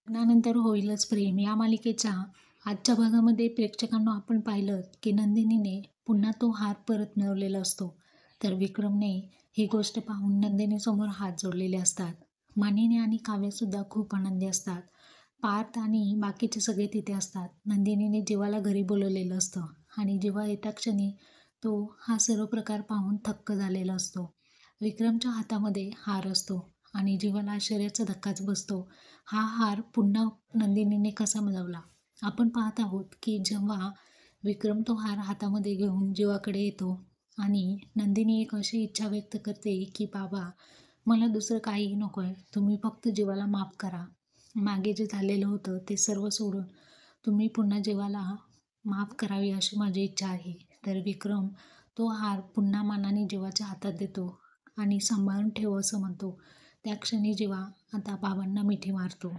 लग्नानंतर होईलच प्रेम या मालिकेच्या आजच्या भागामध्ये प्रेक्षकांना आपण पाहिलं की नंदिनीने पुन्हा तो हार परत मिळवलेला असतो. तर विक्रमने ही गोष्ट पाहून नंदिनीसमोर हात जोडलेले असतात. मानिनी आणि काव्यसुद्धा खूप आनंदी असतात. पार्थ आणि बाकीचे सगळे तिथे असतात. नंदिनीने जीवाला घरी बोलवलेलं असतं आणि जेव्हा येत्या क्षणी तो हा सर्व प्रकार पाहून थक्क झालेला असतो. विक्रमच्या हातामध्ये हार असतो आणि जीवाला आश्चर्याचा धक्काच बसतो. हा हार पुन्हा नंदिनीने कसा मिळवला? आपण पाहत आहोत की जेव्हा विक्रम तो हार हातामध्ये घेऊन जीवाकडे येतो आणि नंदिनी एक अशी इच्छा व्यक्त करते की बाबा, मला दुसरं काहीही नको आहे, तुम्ही फक्त जीवाला माफ करा. मागे जे झालेलं होतं ते सर्व सोडून तुम्ही पुन्हा जीवाला माफ करावी अशी माझी इच्छा आहे. तर विक्रम तो हार पुन्हा मानाने जीवाच्या हातात देतो आणि सांभाळून ठेव असं म्हणतो. त्या क्षणी जीवा आता बाबांना मिठी मारतो.